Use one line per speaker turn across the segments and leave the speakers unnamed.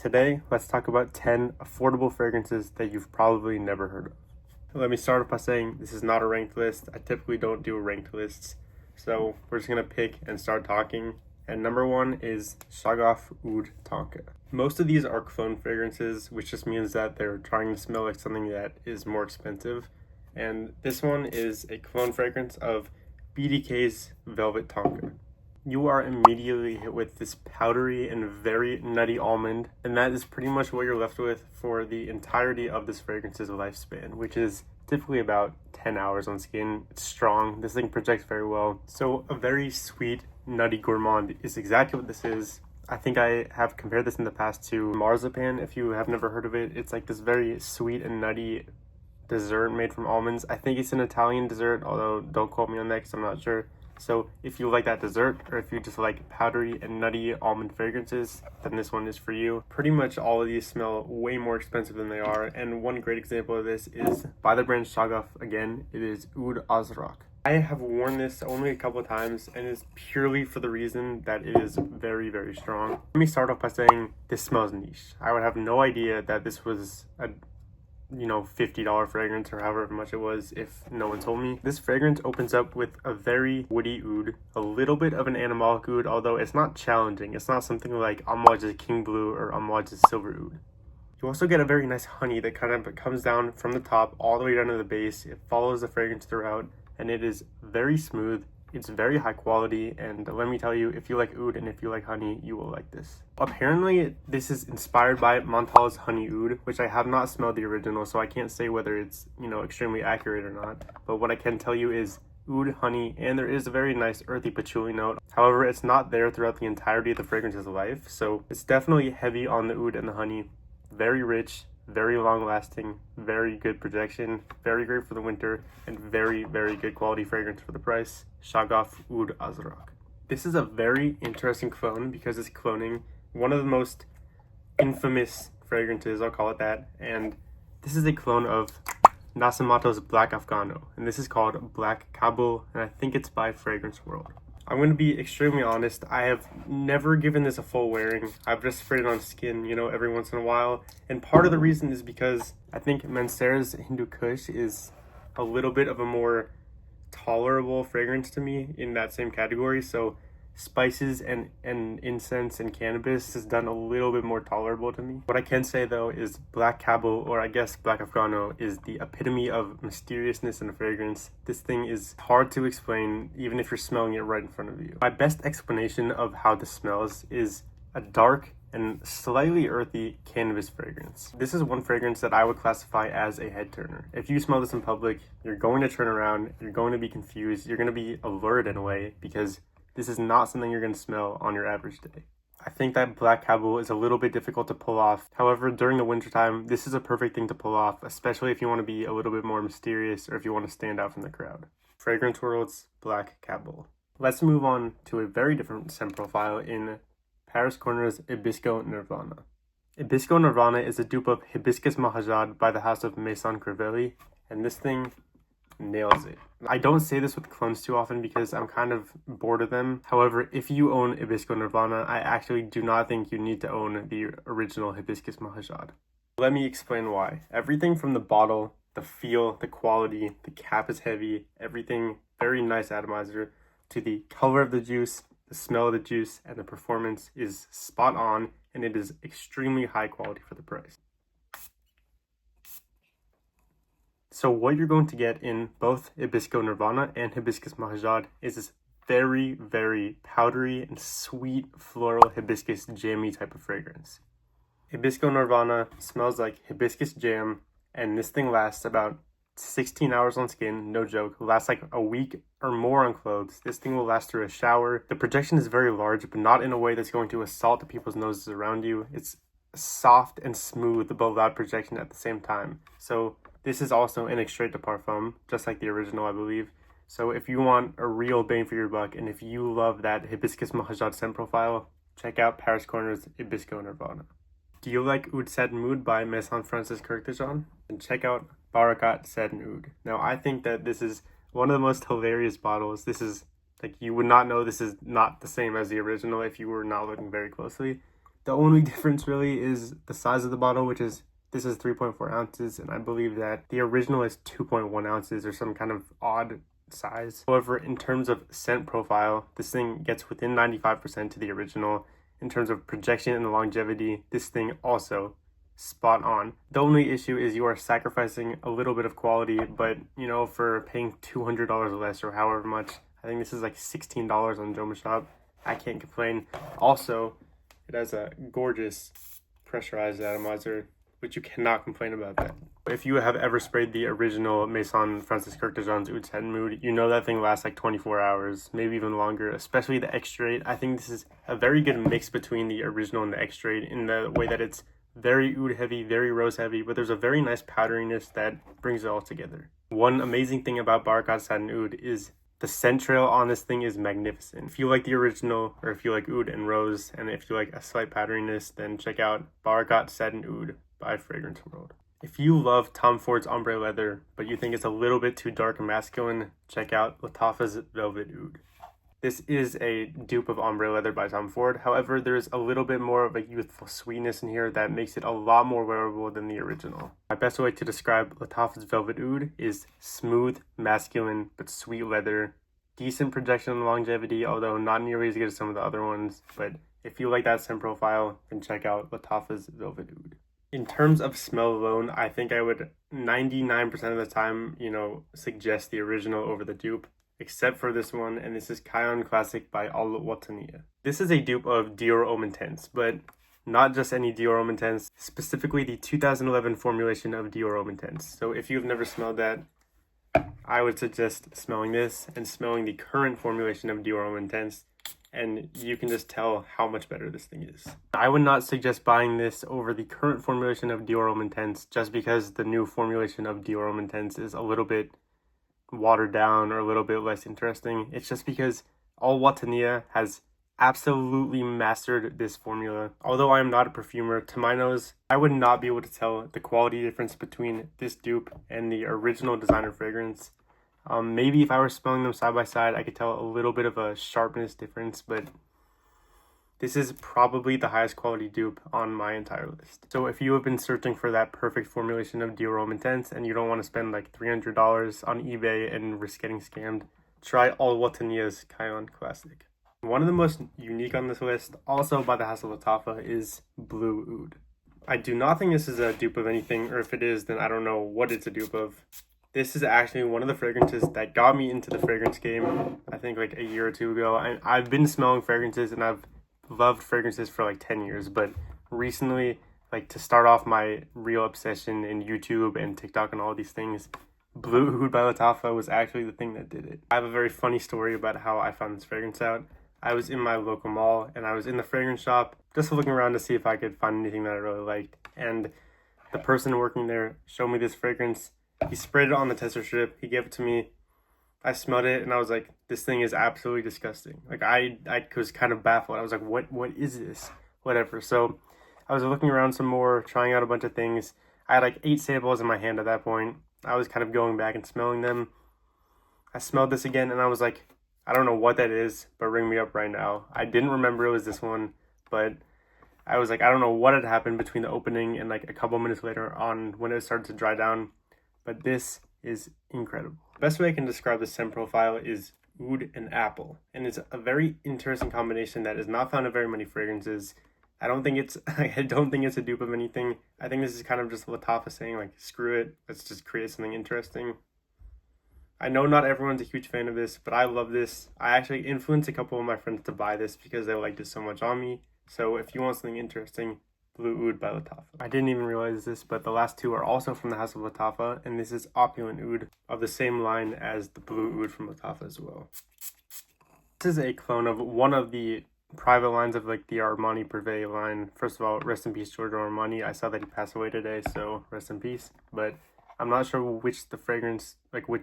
Today, let's talk about 10 affordable fragrances that you've probably never heard of. Let me start off by saying this is not a ranked list. I typically don't do ranked lists. So we're just going to pick and start talking. And number one is Shagaf Oud Tonka. Most of these are clone fragrances, which just means that they're trying to smell like something that is more expensive. And this one is a clone fragrance of BDK's Velvet Tonka. You are immediately hit with this powdery and very nutty almond, and that is pretty much what you're left with for the entirety of this fragrance's lifespan, which is typically about 10 hours on skin. It's strong. This thing projects very well. So a very sweet, nutty gourmand is exactly what this is. I think I have compared this in the past to marzipan. If you have never heard of it, it's like this very sweet and nutty dessert made from almonds. I think it's an Italian dessert, although don't quote me on that because I'm not sure. So if you like that dessert, or if you just like powdery and nutty almond fragrances, then this one is for you. Pretty much all of these smell way more expensive than they are, and one great example of this is by the brand Shagaf. Again, it is Oud Azrak. I have worn this only a couple of times, and it's purely for the reason that it is very, very strong. Let me start off by saying this smells niche. I would have no idea that this was a $50 fragrance or however much it was if no one told me. This fragrance opens up with a very woody oud, a little bit of an animalic oud, although it's not challenging. It's not something like Amouage's King Blue or Amouage's Silver Oud. You also get a very nice honey that kind of comes down from the top all the way down to the base. It follows the fragrance throughout, and it is very smooth. It's very high quality, and let me tell you, if you like oud and if you like honey, you will like this. Apparently, this is inspired by Montal's Honey Oud, which I have not smelled the original, so I can't say whether it's, extremely accurate or not. But what I can tell you is oud, honey, and there is a very nice earthy patchouli note. However, it's not there throughout the entirety of the fragrance's life, so it's definitely heavy on the oud and the honey. Very rich, very long lasting, very good projection, very great for the winter, and very, very good quality fragrance for the price. Shagaf Oud Azrak. This is a very interesting clone because it's cloning one of the most infamous fragrances, I'll call it that, and this is a clone of Nascimato's Black Afghano, and this is called Black Kabul, and I think it's by Fragrance World. I'm going to be extremely honest, I have never given this a full wearing. I've just sprayed it on skin, every once in a while. And part of the reason is because I think Mancera's Hindu Kush is a little bit of a more tolerable fragrance to me in that same category. So spices and incense and cannabis is done a little bit more tolerable to me. What I can say though is Black Kabul, or I guess Black Afghano, is the epitome of mysteriousness in a fragrance. This thing is hard to explain even if you're smelling it right in front of you. My best explanation of how this smells is a dark and slightly earthy cannabis fragrance. This is one fragrance that I would classify as a head turner. If you smell this in public, you're going to turn around, you're going to be confused, you're going to be alert in a way, because this is not something you're going to smell on your average day. I think that Black Kabul is a little bit difficult to pull off. However, during the wintertime, this is a perfect thing to pull off, especially if you want to be a little bit more mysterious or if you want to stand out from the crowd. Fragrance World's Black Kabul. Let's move on to a very different scent profile in Paris Corner's Hibisco Nirvana. Hibisco Nirvana is a dupe of Hibiscus Mahajad by the house of Maison Crivelli, and this thing nails it. I don't say this with clones too often because I'm kind of bored of them. However, if you own Hibisco Nirvana, I actually do not think you need to own the original Hibiscus Mahajad. Let me explain why. Everything from the bottle, the feel, the quality, the cap is heavy, everything very nice atomizer, to the color of the juice, the smell of the juice, and the performance is spot on, and it is extremely high quality for the price. So what you're going to get in both Hibisco Nirvana and Hibiscus Mahajad is this very, very powdery and sweet floral hibiscus jammy type of fragrance. Hibisco Nirvana smells like hibiscus jam, and this thing lasts about 16 hours on skin, no joke. Lasts like a week or more on clothes. This thing will last through a shower. The projection is very large, but not in a way that's going to assault the people's noses around you. It's soft and smooth but loud projection at the same time. So this is also an extrait de parfum, just like the original, I believe. So if you want a real bang for your buck, and if you love that Hibiscus Mahajad scent profile, check out Paris Corner's Hibisco Nirvana. Do you like Oud Satin Mood by Maison Francis Kirk de Jean? Then check out Barakat Satin Oud. Now, I think that this is one of the most hilarious bottles. This is, like, you would not know this is not the same as the original if you were not looking very closely. The only difference really is the size of the bottle, which is this is 3.4 ounces, and I believe that the original is 2.1 ounces or some kind of odd size. However, in terms of scent profile, this thing gets within 95% to the original. In terms of projection and longevity, this thing also spot on. The only issue is you are sacrificing a little bit of quality, but you know, for paying $200 less or however much, I think this is like $16 on Joma Shop. I can't complain. Also, it has a gorgeous pressurized atomizer, which you cannot complain about that. If you have ever sprayed the original Maison Francis Kirk de Jean's Oud Satin Mood, you know that thing lasts like 24 hours, maybe even longer, especially the X-Straight. I think this is a very good mix between the original and the X-Straight in the way that it's very oud heavy, very rose heavy, but there's a very nice powderiness that brings it all together. One amazing thing about Barakat Satin Oud is the scent trail on this thing is magnificent. If you like the original, or if you like oud and rose, and if you like a slight powderiness, then check out Barakat Satin Oud by Fragrance World. If you love Tom Ford's ombre leather, but you think it's a little bit too dark and masculine, check out Lattafa's Velvet Oud. This is a dupe of ombre leather by Tom Ford. However, there's a little bit more of a youthful sweetness in here that makes it a lot more wearable than the original. My best way to describe Lattafa's Velvet Oud is smooth, masculine, but sweet leather. Decent projection and longevity, although not nearly as good as some of the other ones. But if you like that scent profile, then check out Lattafa's Velvet Oud. In terms of smell alone, I think I would 99% of the time, suggest the original over the dupe. Except for this one, and this is Kion Classic by Al Wataniya. This is a dupe of Dior Homme Intense, but not just any Dior Homme Intense, specifically the 2011 formulation of Dior Homme Intense. So if you've never smelled that, I would suggest smelling this and smelling the current formulation of Dior Homme Intense, and you can just tell how much better this thing is. I would not suggest buying this over the current formulation of Dior Homme Intense, just because the new formulation of Dior Homme Intense is a little bit watered down or a little bit less interesting. It's just because Al Wataniya has absolutely mastered this formula. Although I am not a perfumer, to my nose, I would not be able to tell the quality difference between this dupe and the original designer fragrance. Maybe if I were smelling them side by side, I could tell a little bit of a sharpness difference, but this is probably the highest quality dupe on my entire list. So if you have been searching for that perfect formulation of Dior Homme Intense and you don't want to spend like $300 on eBay and risk getting scammed, try Al Wataniya's Kion Classic. One of the most unique on this list, also by the house of Lattafa, is Blue Oud. I do not think this is a dupe of anything, or if it is, then I don't know what it's a dupe of. This is actually one of the fragrances that got me into the fragrance game, I think like a year or two ago. I've been smelling fragrances and I've loved fragrances for like 10 years, but recently, like to start off my real obsession in YouTube and TikTok and all these things, Blue Oud by Lattafa was actually the thing that did it. I have a very funny story about how I found this fragrance out. I was in my local mall and I was in the fragrance shop just looking around to see if I could find anything that I really liked, and the person working there showed me this fragrance. He sprayed it on the tester strip, he gave it to me. I smelled it and I was like, this thing is absolutely disgusting. Like I was kind of baffled. I was like, what is this? Whatever. So I was looking around some more, trying out a bunch of things. I had like 8 samples in my hand at that point. I was kind of going back and smelling them. I smelled this again and I was like, I don't know what that is, but ring me up right now. I didn't remember it was this one, but I was like, I don't know what had happened between the opening and like a couple minutes later on when it started to dry down, but this is incredible. The best way I can describe the scent profile is oud and apple, and it's a very interesting combination that is not found in very many fragrances. I don't think it's a dupe of anything. I think this is kind of just Lattafa saying like, screw it, let's just create something interesting. I know not everyone's a huge fan of this, but I love this. I actually influenced a couple of my friends to buy this because they liked it so much on me. So if you want something interesting, Blue Oud by Lattafa. I didn't even realize this, but the last two are also from the house of Lattafa, and this is Opulent Oud of the same line as the Blue Oud from Lattafa as well. This is a clone of one of the private lines of like the Armani Privé line. First of all, rest in peace Giorgio Armani. I saw that he passed away today, so rest in peace. But I'm not sure which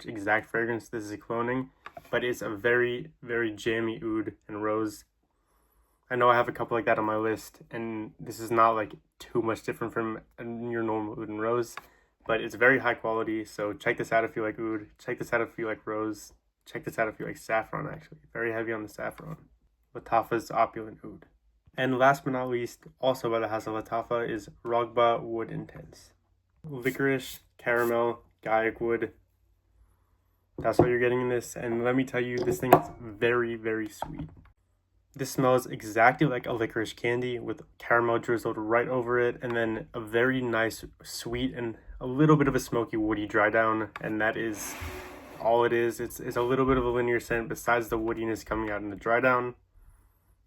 exact fragrance this is cloning, but it's a very, very jammy oud and rose. I know I have a couple like that on my list, and this is not like too much different from your normal oud and rose, but it's very high quality. So check this out if you like oud. Check this out if you like rose. Check this out if you like saffron, actually. Very heavy on the saffron. Lattafa's Opulent Oud. And last but not least, also by the House of Latafa, is Rogba Wood Intense. Licorice, caramel, Gaiac wood. That's what you're getting in this. And let me tell you, this thing is very, very sweet. This smells exactly like a licorice candy with caramel drizzled right over it, and then a very nice, sweet, and a little bit of a smoky, woody dry down. And that is all it is. It's a little bit of a linear scent besides the woodiness coming out in the dry down.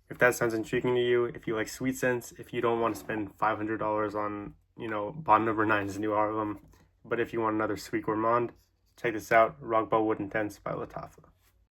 If that sounds intriguing to you, if you like sweet scents, if you don't want to spend $500 on, Bond Number 9's New Harlem, but if you want another sweet gourmand, check this out, Rogba Wood Intense by Latafa.